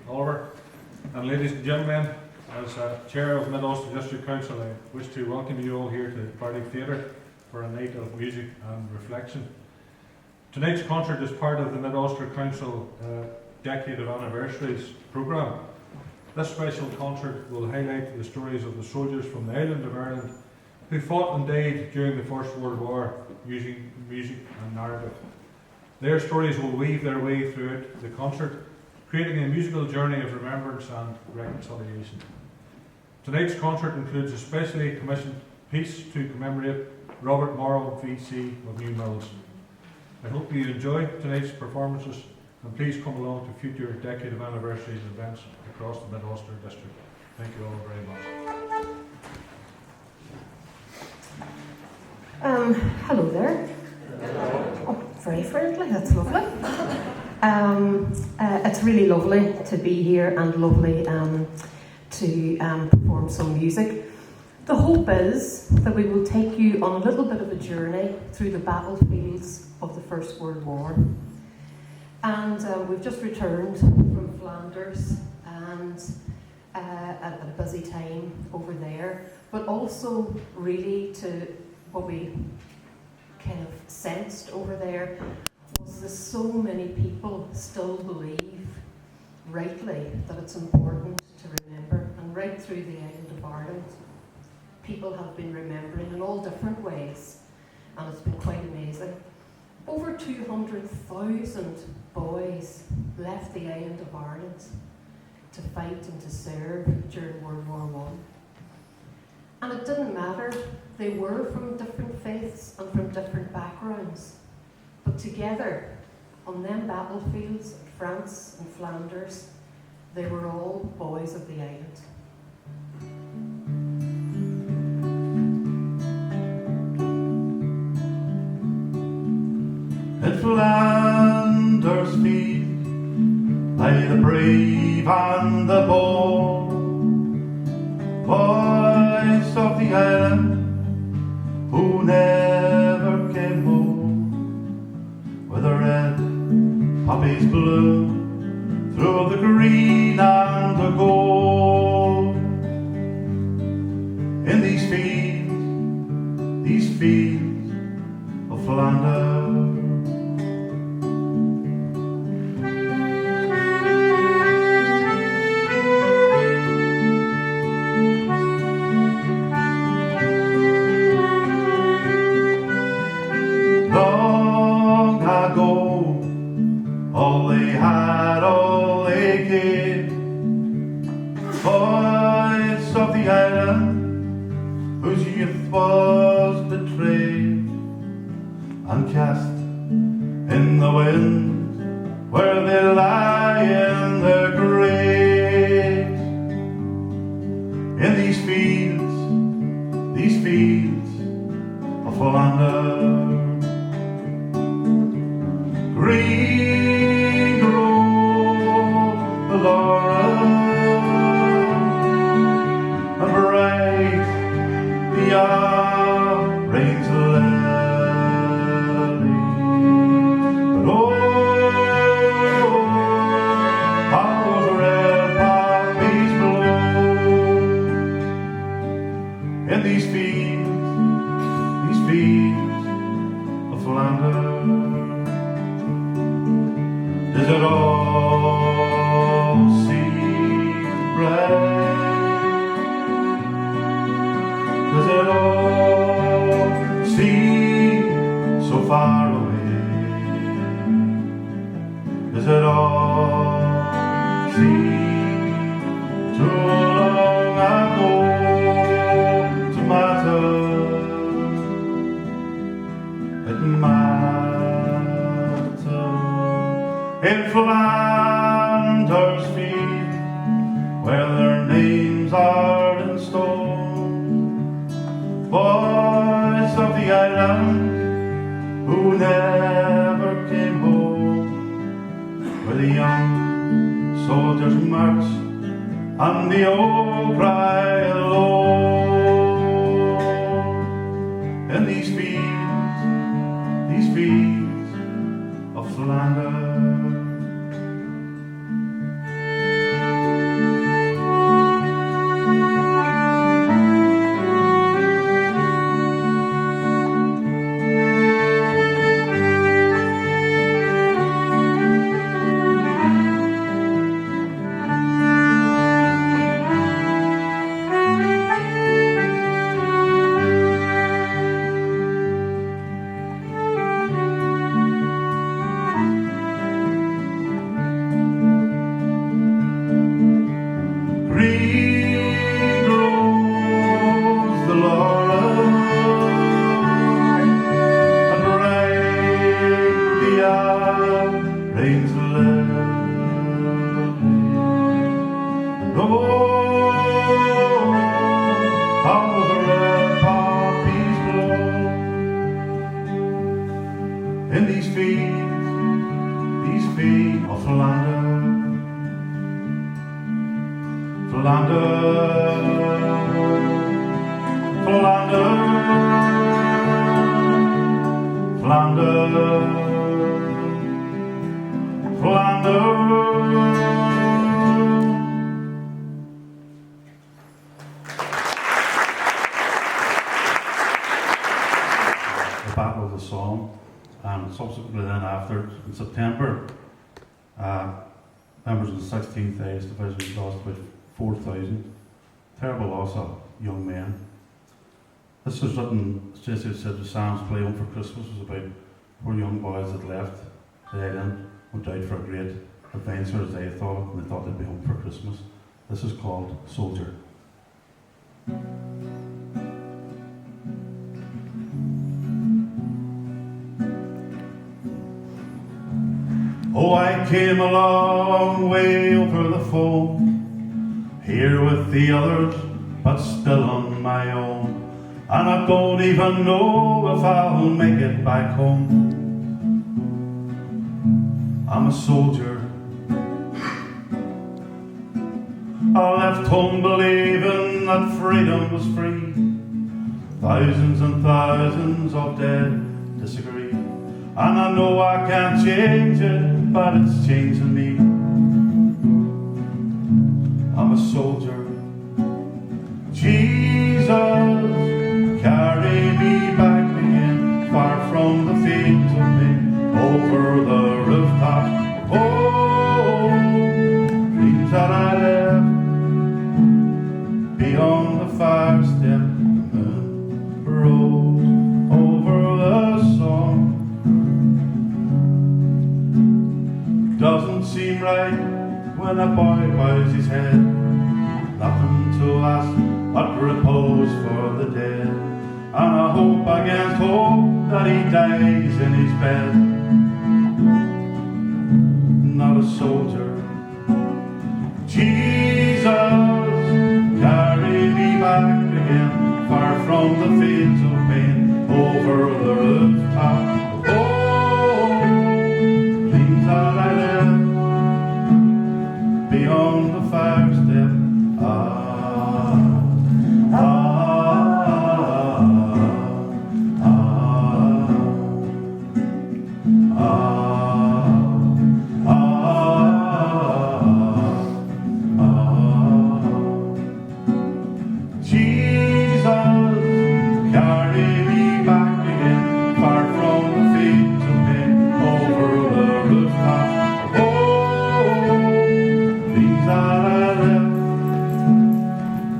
Oliver. And ladies and gentlemen, as Chair of Mid Ulster District Council, I wish to welcome you all here to Partick Theatre for a night of music and reflection. Tonight's concert is part of the Mid Ulster Council Decade of Anniversaries programme. This special concert will highlight the stories of the soldiers from the island of Ireland who fought and died during the First World War using music and narrative. Their stories will weave their way throughout the concert, creating a musical journey of remembrance and reconciliation. Tonight's concert includes a specially commissioned piece to commemorate Robert Morrow, VC of New Mills. I hope you enjoy tonight's performances and please come along to future Decade of Anniversaries events across the Mid Ulster District. Thank you all very much. Hello there. Oh, very friendly, that's lovely. It's really lovely to be here and lovely to perform some music. The hope is that we will take you on a little bit of a journey through the battlefields of the First World War. And we've just returned from Flanders and at a busy time over there, but also really to what we kind of sensed over there was that so many people still believe, rightly, that it's important to remember. And right through the island of Ireland, people have been remembering in all different ways, and it's been quite amazing. Over 200,000 boys left the island of Ireland to fight and to serve during World War I. And it didn't matter, they were from different faiths and from different backgrounds. But together, on them battlefields in France and Flanders, they were all boys of the island. In Flanders field lay the brave and the bold, boys of the island who never came home, where the red poppies bloom through the green and the gold. In these fields of Flanders, all they had, all they gave, boys of the island whose youth was betrayed and cast in the wind where they lie in their graves. In these fields of Flanders, green grow the laurel, and bright the orange lily. But oh, how those red poppies blow in these fields of Flanders. Does it all seem bright? Does it all seem so far away? Does it all seem too long ago to matter? It matters. In Flanders field, where their names are in stone, boys of the island who never came home, where the young soldiers march and the old cry alone. In these fields of Flanders, Flanders, Flanders, Flanders. The Battle of the Somme, and subsequently then after, in September, members of the 16th AS Division lost about 4,000. Terrible loss of young men. This was written, as Jesse said, the Sam's Play Home for Christmas was about 4 young boys that left the island, went out for a great adventure as they thought, and they thought they'd be home for Christmas. This is called Soldier. Oh, I came a long way over the foam, here with the others, but still on my own. And I don't even know if I'll make it back home. I'm a soldier. I left home believing that freedom was free. Thousands and thousands of dead disagree. And I know I can't change it, but it's changing me. I'm a soldier. Jesus, carry me back again, far from the fields of men, over the rooftop. Oh, dreams that I left beyond the fire step. The moon rose over the Somme. Doesn't seem right when a boy bows his head. Nothing to ask but repose for the dead. And I hope against hope that he dies in his bed. Not a soldier. Jesus, carry me back again, far from the fields of pain, over the rooftop. Oh, dreams that I left beyond the fire step.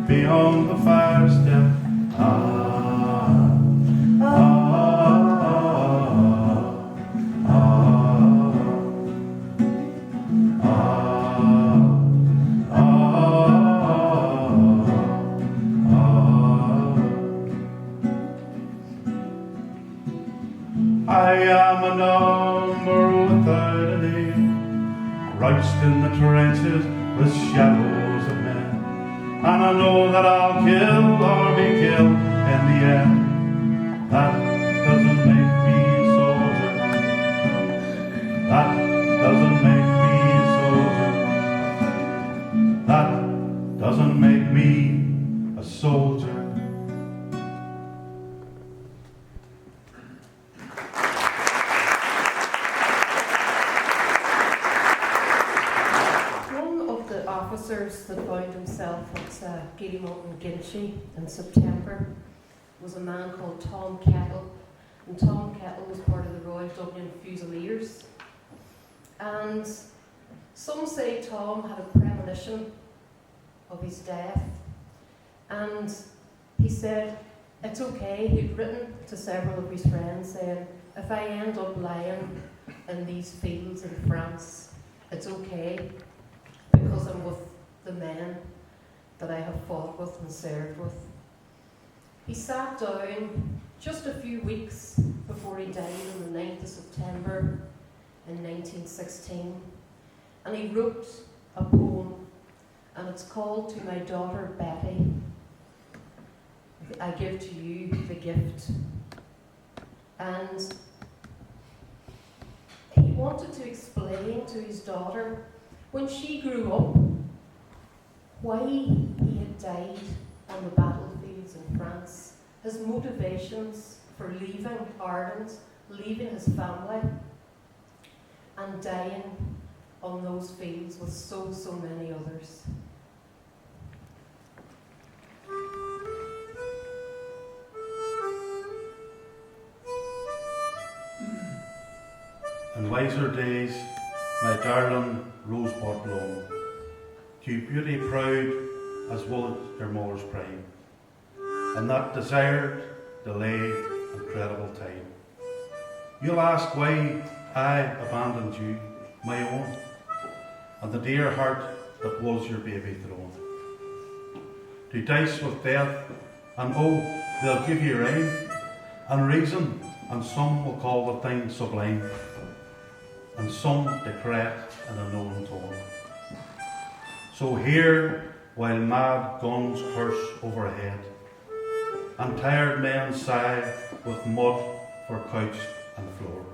Beyond the fire step. I am a number without a name, crouched in the trenches with shadows of men. And I know that I'll kill or be killed in the end. That doesn't make me a soldier. That doesn't make me a soldier. That doesn't make me a soldier. Officers that found himself at Guillemot and Ginchy in September was a man called Tom Kettle, and Tom Kettle was part of the Royal Dublin Fusiliers. And some say Tom had a premonition of his death, and he said it's okay. He'd written to several of his friends saying, if I end up lying in these fields in France, it's okay, because I'm with the men that I have fought with and served with. He sat down just a few weeks before he died on the 9th of September in 1916, and he wrote a poem, and it's called To My Daughter Betty. I give to you the gift. And he wanted to explain to his daughter, when she grew up, why he had died on the battlefields in France his motivations for leaving Ireland, leaving his family, and dying on those fields with so many others. In wiser days, my darling rosebud lone, to beauty proud as was your mother's prime, and that desired, delayed, incredible time. You'll ask why I abandoned you, my own, and the dear heart that was your baby throne. To dice with death, and oh, they'll give you rhyme and reason, and some will call the thing sublime, and some declare it in a known tone. So here, while mad guns curse overhead, and tired men sigh with mud for couch and floor,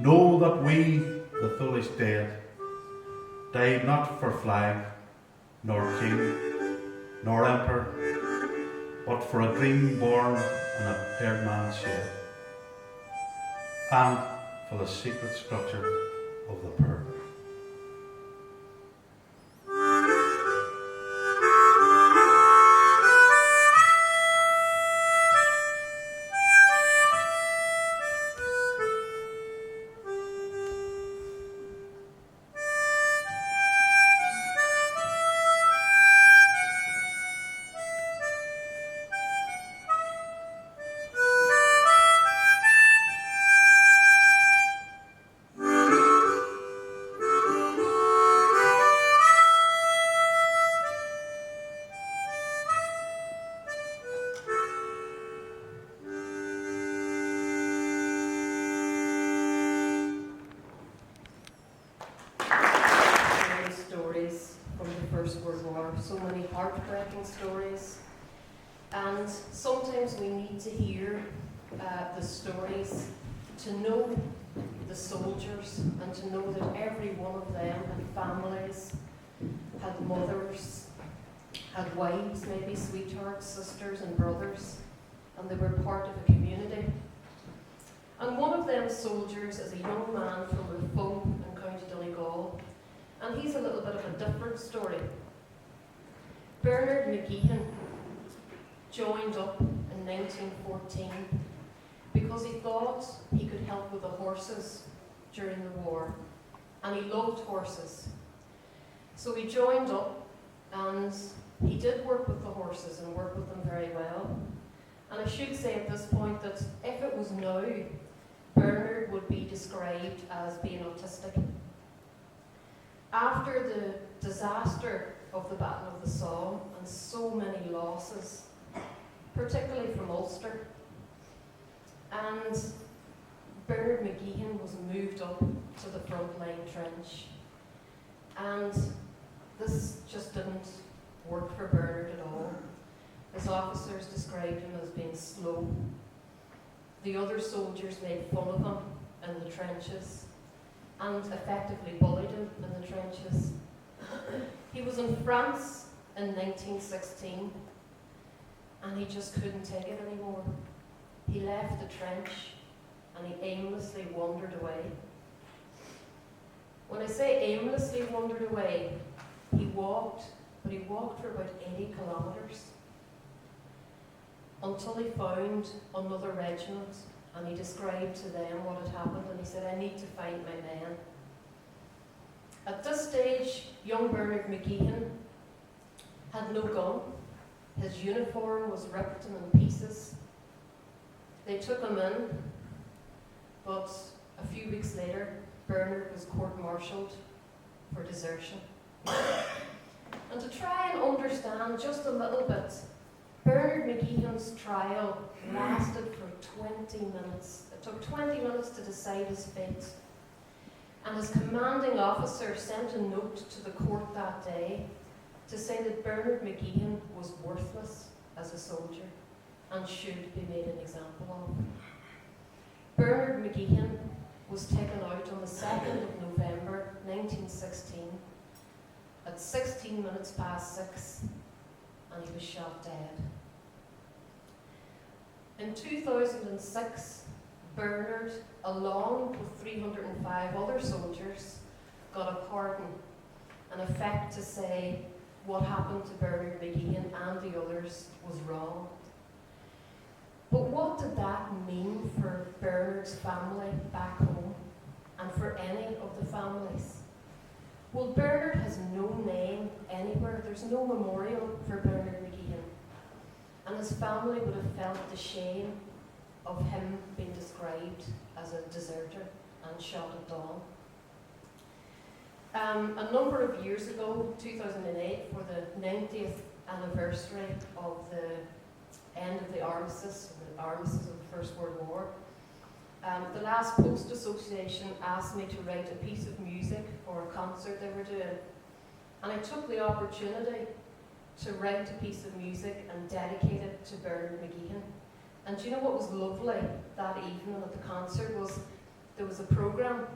know that we, the foolish dead, died not for flag, nor king, nor emperor, but for a dream born in a paired man's shed, and for the secret structure of the pearl. Stories from the First World War, so many heartbreaking stories, and sometimes we need to hear the stories to know the soldiers and to know that every one of them had families, had mothers, had wives, maybe sweethearts, sisters and brothers, and they were part of a community. And one of them soldiers is a young man from Rafone in County Donegal, and he's a little bit of a different story. Bernard McGeehan joined up in 1914 because he thought he could help with the horses during the war, and he loved horses. So he joined up, and he did work with the horses and worked with them very well. And I should say at this point that if it was now, Bernard would be described as being autistic. After the disaster of the Battle of the Somme and so many losses, particularly from Ulster, and Bernard McGeehan was moved up to the front line trench, and this just didn't work for Bernard at all. His officers described him as being slow. The other soldiers made fun of him in the trenches and effectively bullied him in the trenches. He was in France in 1916, and he just couldn't take it anymore. He left the trench and he aimlessly wandered away. When I say aimlessly wandered away, he walked, but he walked for about 80 kilometres until he found another regiment, and he described to them what had happened, and he said, "I need to find my men." At this stage, young Bernard McGeehan had no gun. His uniform was ripped and in pieces. They took him in, but a few weeks later, Bernard was court-martialed for desertion. And to try and understand just a little bit, Bernard McGeehan's trial lasted for 20 minutes. It took 20 minutes to decide his fate. And his commanding officer sent a note to the court that day to say that Bernard McGeehan was worthless as a soldier and should be made an example of. Bernard McGeehan was taken out on the 2nd of November 1916 at 16 minutes past 6, and he was shot dead. In 2006, Bernard, along with 305 other soldiers, got a pardon, an effect to say what happened to Bernard McGeehan and the others was wrong. But what did that mean for Bernard's family back home, and for any of the families? Well, Bernard has no name anywhere. There's no memorial for Bernard McGeehan. And his family would have felt the shame of him being described as a deserter and shot at dawn. A number of years ago, 2008, for the 90th anniversary of the end of the armistice of the First World War, the Last Post Association asked me to write a piece of music for a concert they were doing. And I took the opportunity to write a piece of music and dedicate it to Bernard McGeehan. And do you know what was lovely that evening at the concert was there was a programme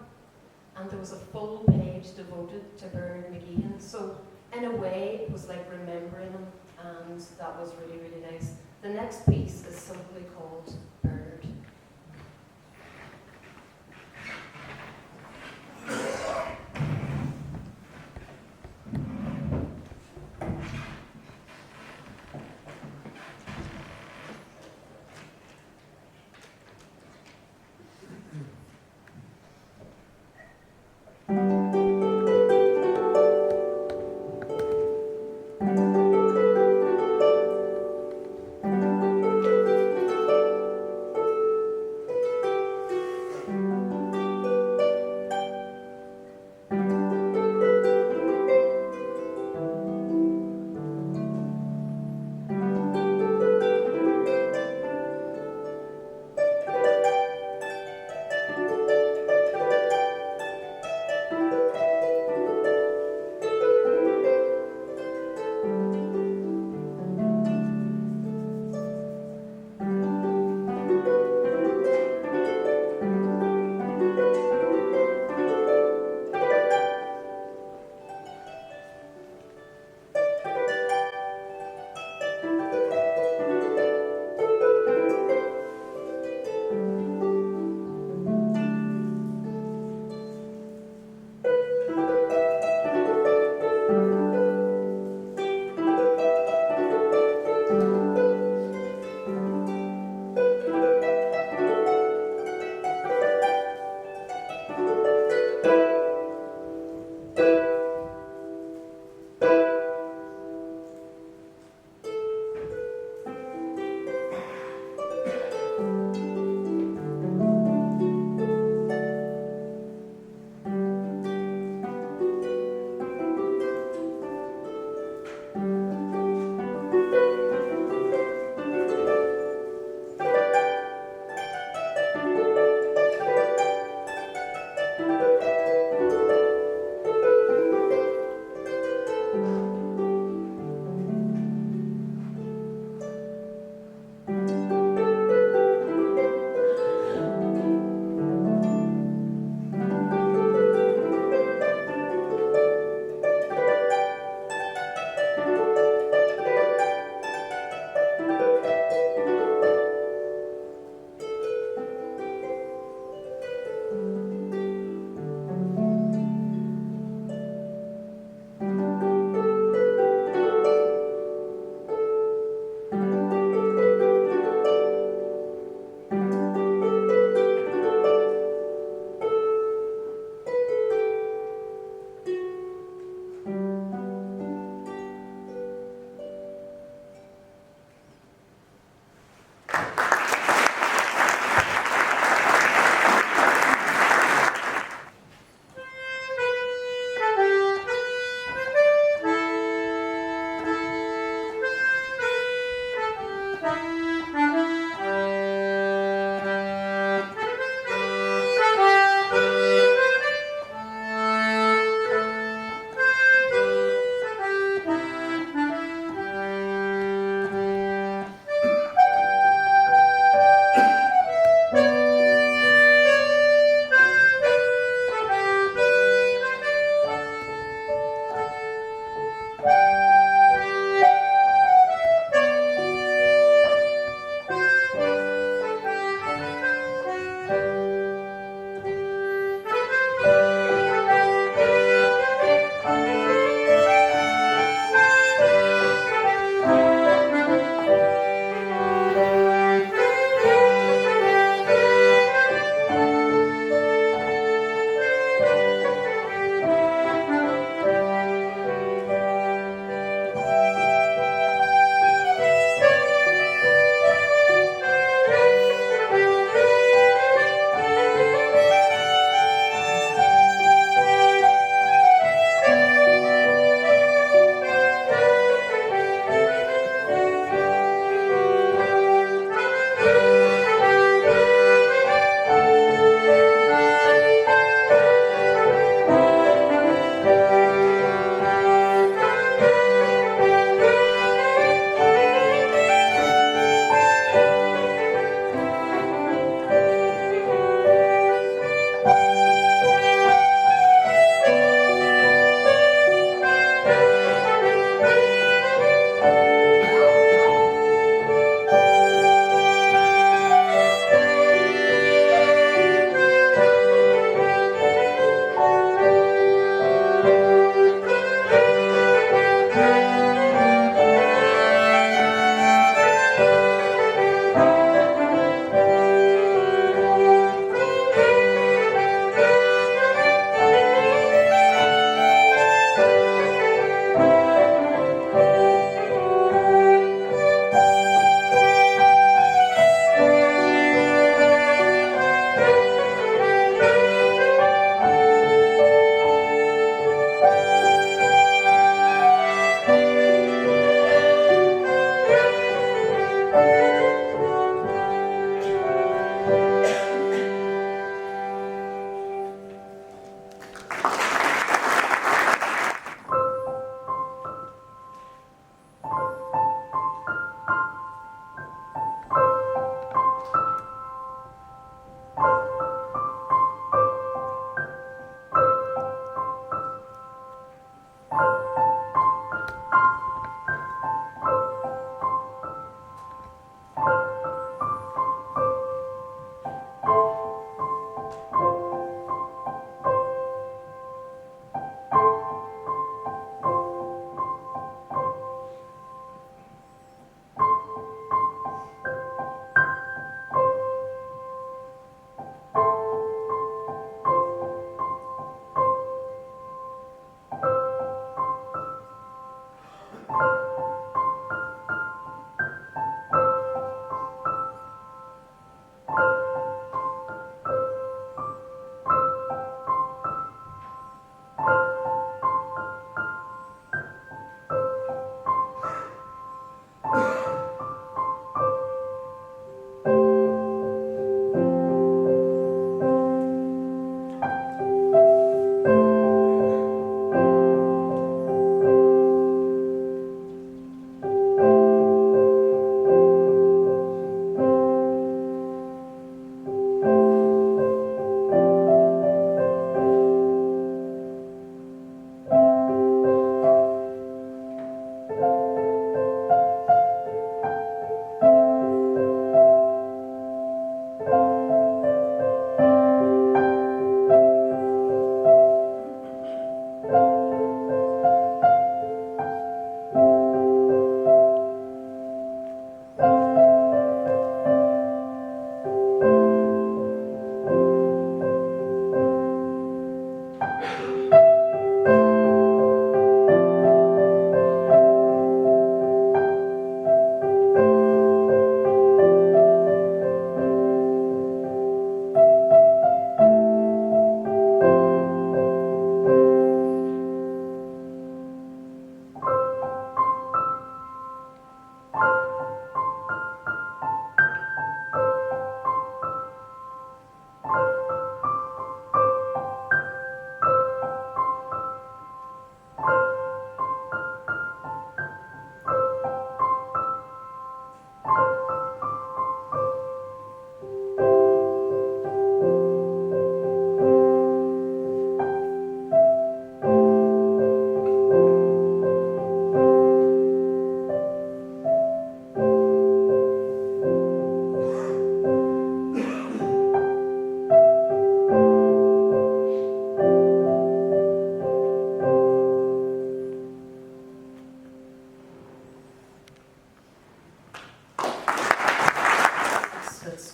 and there was a full page devoted to Bernard McGeehan. So in a way it was like remembering him, and that was really, really nice. The next piece is simply called Bernard.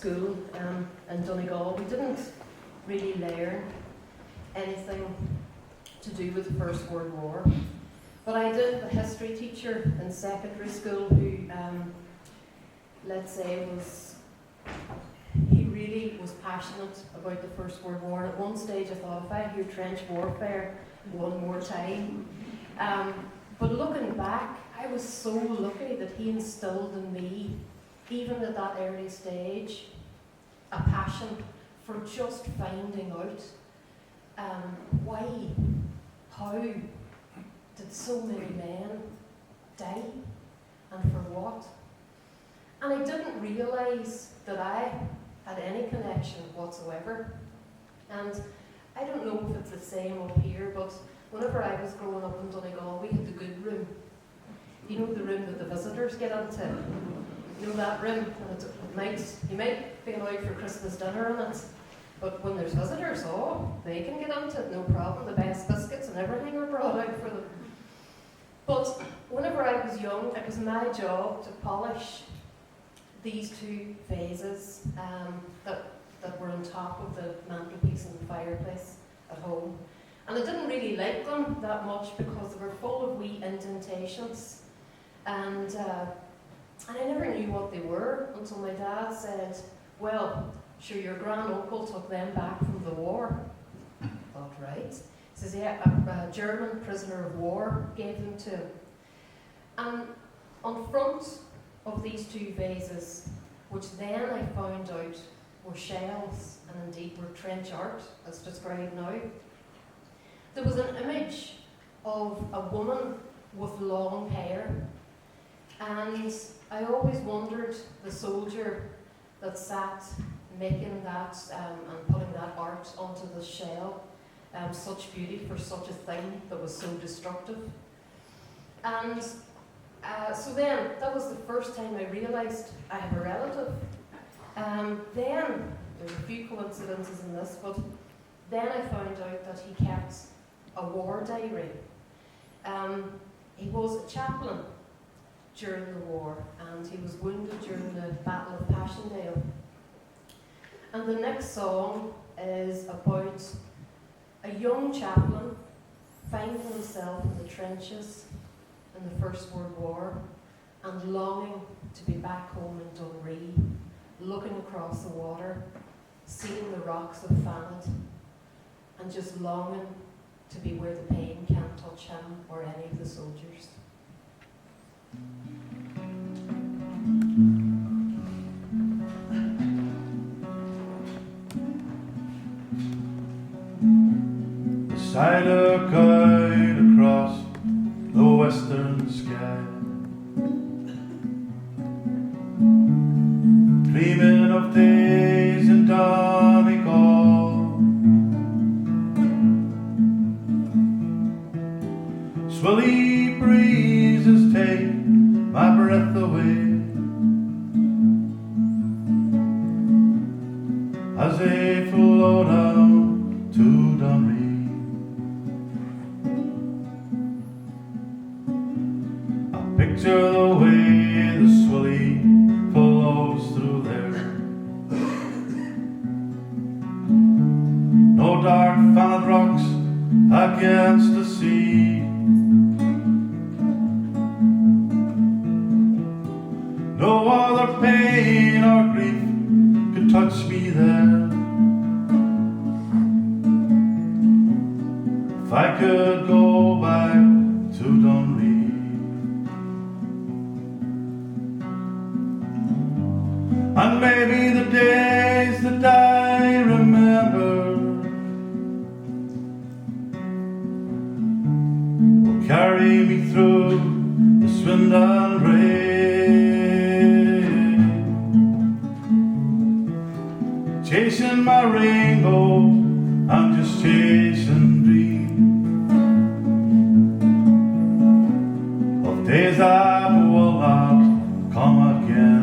school in Donegal, we didn't really learn anything to do with the First World War. But I did have a history teacher in secondary school who, let's say, he really was passionate about the First World War. And at one stage I thought, if I hear trench warfare one more time. But looking back, I was so lucky that he instilled in me, even at that early stage, a passion for just finding out why, how did so many men die, and for what? And I didn't realise that I had any connection whatsoever. And I don't know if it's the same up here, but whenever I was growing up in Donegal, we had the good room. You know, the room that the visitors get into? You know that room? And you might be allowed for Christmas dinner in it, but when there's visitors, they can get into it, no problem. The best biscuits and everything are brought out for them. But whenever I was young, it was my job to polish these two vases that were on top of the mantelpiece and the fireplace at home. And I didn't really like them that much because they were full of wee indentations. And I never knew what they were until my dad said, well, sure, your grand-uncle took them back from the war. I thought, right. He says, yeah, a German prisoner of war gave them to him. And on front of these two vases, which then I found out were shells and indeed were trench art, as described now, there was an image of a woman with long hair. And I always wondered, the soldier that sat making that and putting that art onto the shell, such beauty for such a thing that was so destructive. And so then, that was the first time I realised I have a relative. Then, there's a few coincidences in this, but then I found out that he kept a war diary. He was a chaplain during the war, and he was wounded during the Battle of Passchendaele. And the next song is about a young chaplain finding himself in the trenches in the First World War and longing to be back home in Dunree, looking across the water, seeing the rocks of Fannet, and just longing to be where the pain can't touch him or any of the soldiers. Beside a kite across the western sky, dreaming of days in Donegal, swelly breezes take my breath away as they flow down to Dunree. Picture the way the Swilly flows through there. No dark Fannet rocks against the sea. No other pain or grief could touch me there. If I could go back to Dunree, and maybe the days that I remember will carry me through the Swindon rain. Chasing my rainbow, I'm just chasing dreams of days that will not come again.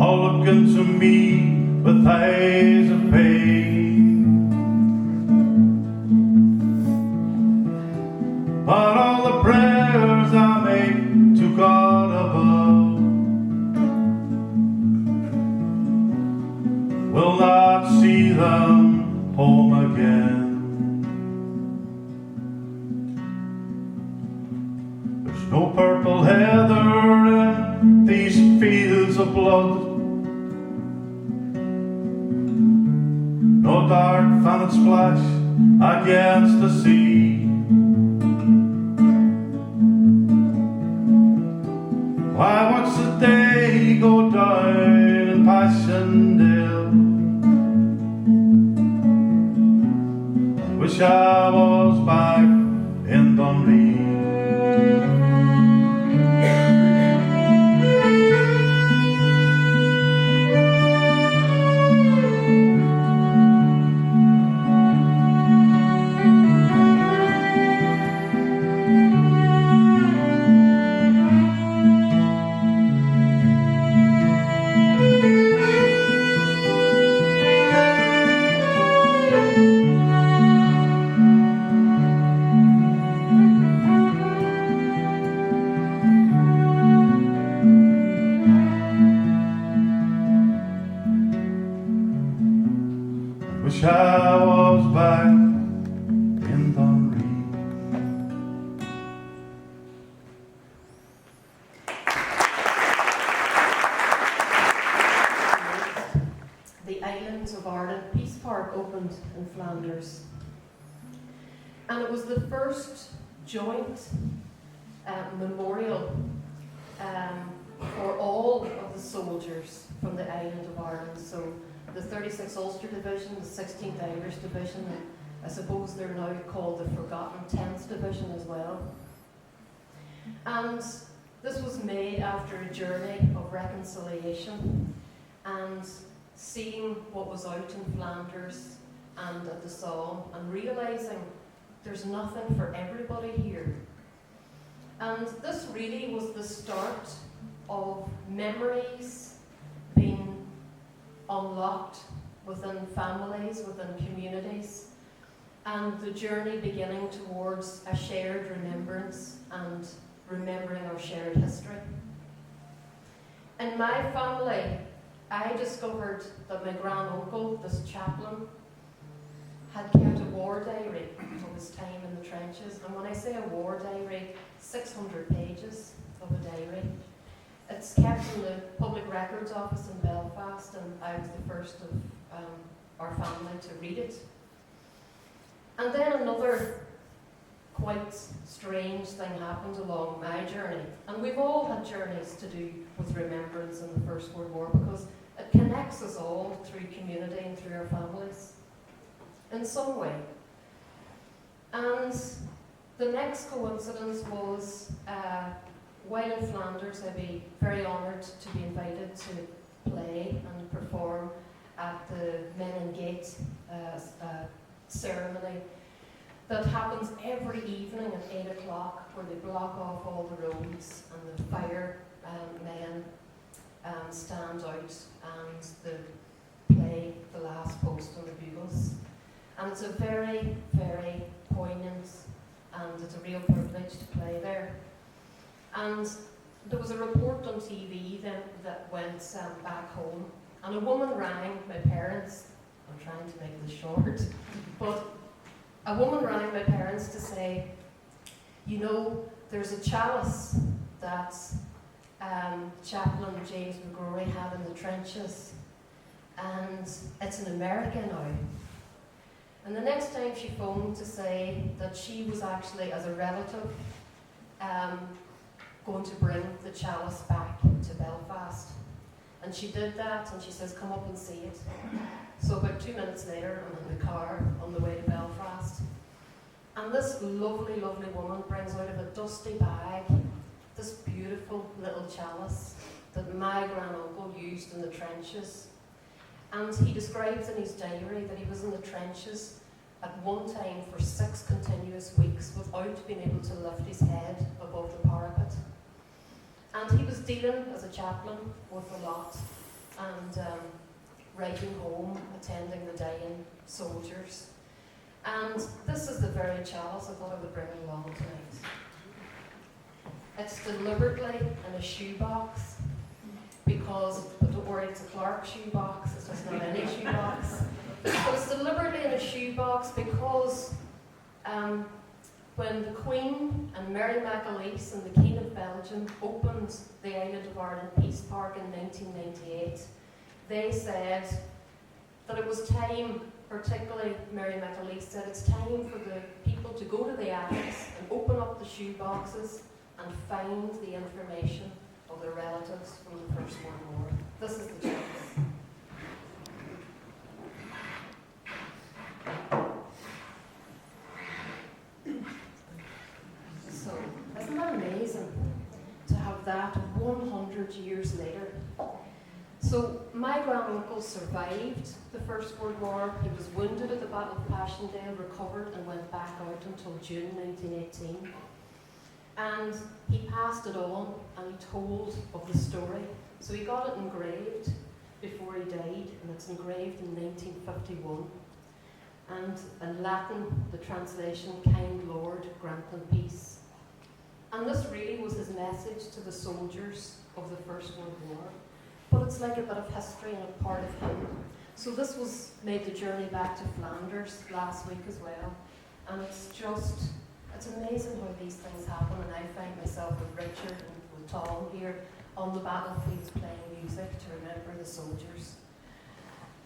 all looking to me with eyes of pain. But all the prayers I make to God above will not see them home again. There's no purple heather in these fields of blood, no dark fanning splash against the sea. Why watch the day go down in Passchendaele? Wish I was back in Dunree. Wish I was back in Dunree. The Islands of Ireland Peace Park opened in Flanders. And it was the first joint memorial for all of the soldiers from the island of Ireland. So the 36th Ulster Division, the 16th Irish Division, and I suppose they're now called the Forgotten 10th Division as well. And this was made after a journey of reconciliation and seeing what was out in Flanders and at the Somme and realising there's nothing for everybody here. And this really was the start of memories being unlocked within families, within communities, and the journey beginning towards a shared remembrance and remembering our shared history. In my family, I discovered that my granduncle, this chaplain, had kept a war diary of his time in the trenches. And when I say a war diary, 600 pages of a diary. It's kept in the Public Records Office in Belfast, and I was the first of our family to read it. And then another quite strange thing happened along my journey. And we've all had journeys to do with remembrance in the First World War because it connects us all through community and through our families in some way. And the next coincidence was while in Flanders, I'd be very honoured to be invited to play and perform at the Men in Gate ceremony that happens every evening at 8 o'clock, where they block off all the roads and the fire men stand out and they play The Last Post on the bugles. And it's a very, very poignant and it's a real privilege to play there. And there was a report on TV then that went back home, and a woman rang my parents. I'm trying to make this short, but a woman rang my parents to say, you know, there's a chalice that Chaplain James McGrory had in the trenches, and it's in America now. And the next time she phoned to say that she was actually, as a relative, going to bring the chalice back to Belfast. And she did that, and she says, come up and see it. So about 2 minutes later, I'm in the car on the way to Belfast. And this lovely, lovely woman brings out of a dusty bag this beautiful little chalice that my granduncle used in the trenches. And he describes in his diary that he was in the trenches at one time for 6 continuous weeks without being able to lift his head above the parapet. And he was dealing, as a chaplain, with a lot and writing home, attending the dying soldiers. And this is the very chalice I thought I would bring along tonight. It's deliberately in a shoebox because, but don't worry, it's a Clark shoebox, it's just not any shoebox. But it's deliberately in a shoebox because when the Queen and Mary McAleese and the King of Belgium opened the Island of Ireland Peace Park in 1998, they said that it was time, particularly Mary McAleese said, it's time for the people to go to the attics and open up the shoe boxes and find the information of their relatives from the First World War. This is the chance. So, isn't that amazing to have that 100 years later? So, my granduncle survived the First World War. He was wounded at the Battle of Passchendaele, recovered, and went back out until June 1918. And he passed it on, and he told of the story. So he got it engraved before he died, and it's engraved in 1951. And in Latin, the translation, "Kind Lord, grant them peace." And this really was his message to the soldiers of the First World War. But it's like a bit of history and a part of him. So this was made the journey back to Flanders last week as well. And it's amazing how these things happen. And I find myself with Richard and with Tom here on the battlefields playing music to remember the soldiers.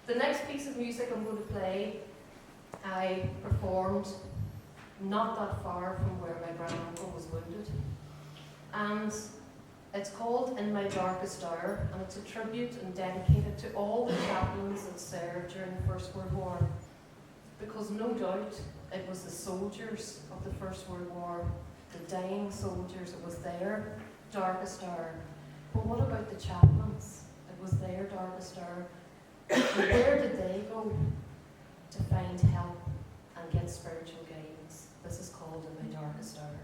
The next piece of music I'm going to play, I performed not that far from where my granduncle was wounded. And it's called In My Darkest Hour, and it's a tribute and dedicated to all the chaplains that served during the First World War. Because no doubt it was the soldiers of the First World War, the dying soldiers, it was their darkest hour. But what about the chaplains? It was their darkest hour. And where did they go to find help and get spiritual guidance? This is called In My Darkest Hour.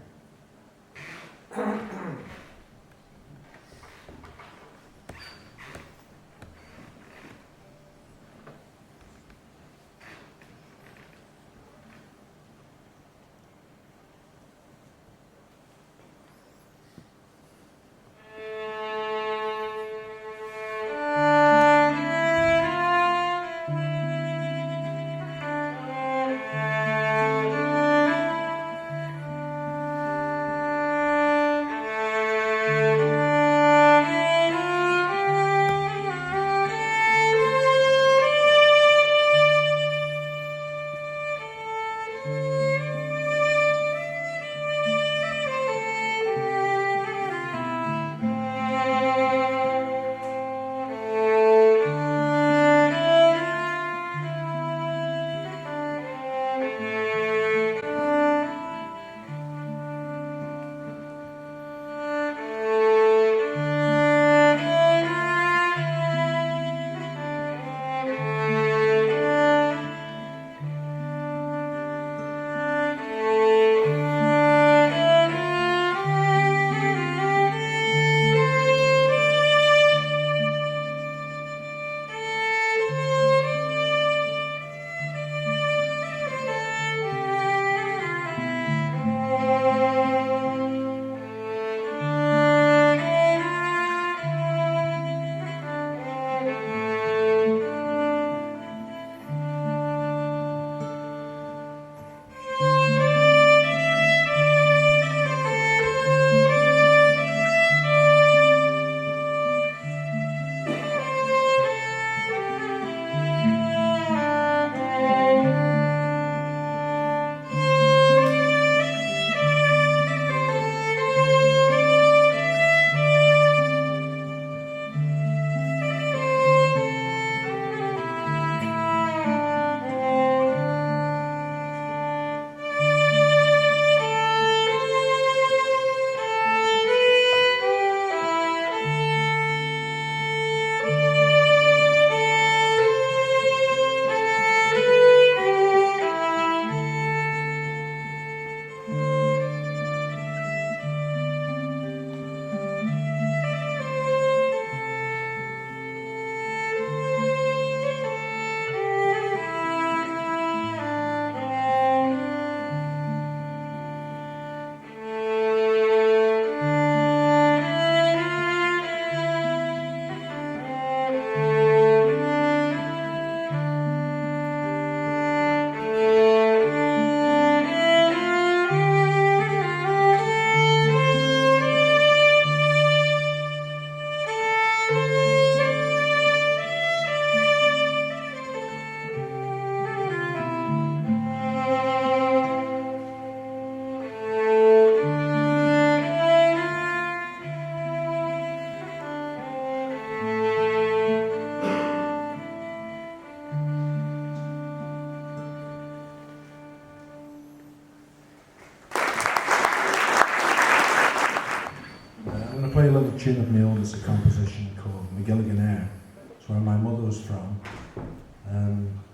tune of my own. It's a composition called McGilligan Air. It's where my mother was from.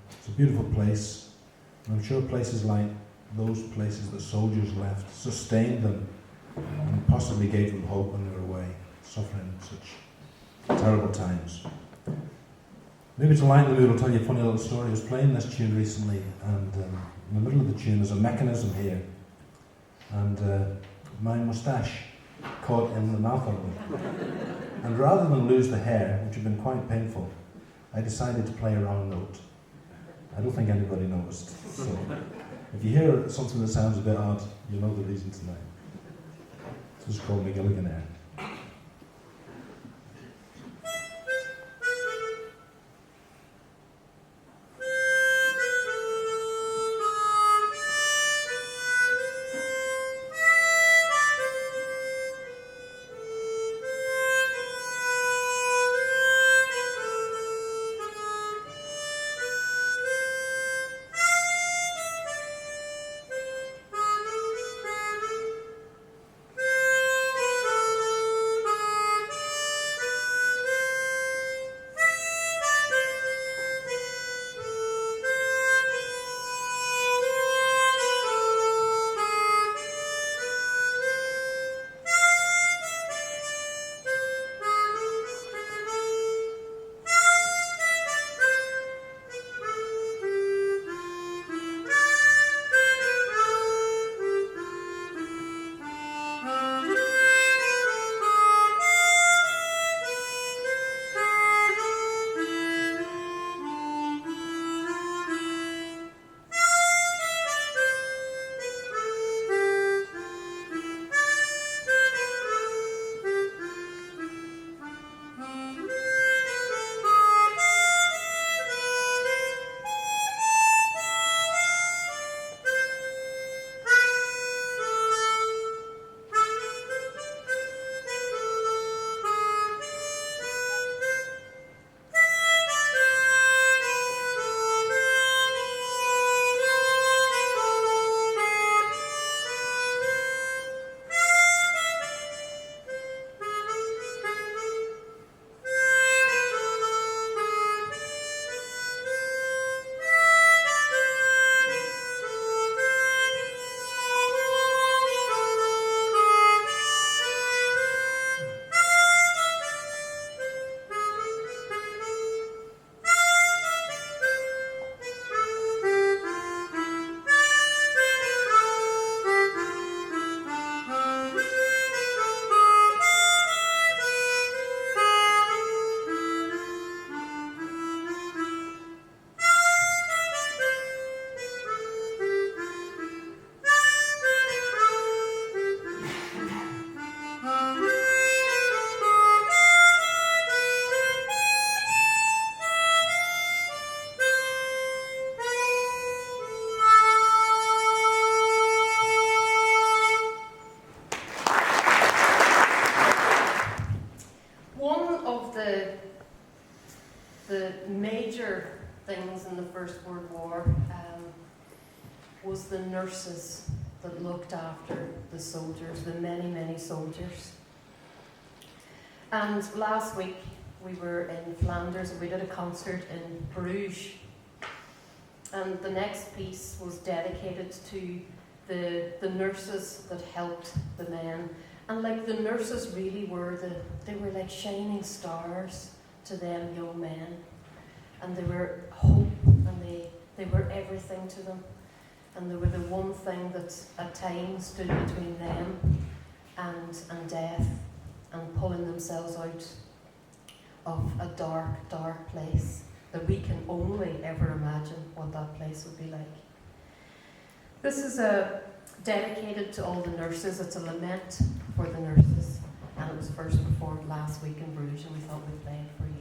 It's a beautiful place. And I'm sure places like those places the soldiers left sustained them and possibly gave them hope when they were away, suffering such terrible times. Maybe to lighten the mood, I'll tell you a funny little story. I was playing this tune recently, and in the middle of the tune there's a mechanism here, and my moustache caught in the mouth of it. And rather than lose the hair, which had been quite painful, I decided to play a wrong note. I don't think anybody noticed. So if you hear something that sounds a bit odd, you know the reason tonight. This is called McGilligan Air. The major things in the First World War was the nurses that looked after the soldiers, the many, many soldiers. And last week we were in Flanders and we did a concert in Bruges. And the next piece was dedicated to the nurses that helped the men. And like the nurses really were they were like shining stars to them young men. And they were hope, and they were everything to them. And they were the one thing that at times stood between them and death, and pulling themselves out of a dark, dark place that we can only ever imagine what that place would be like. This is dedicated to all the nurses. It's a lament for the nurses, and it was first performed last week in Bruges, and we thought we'd play it for you.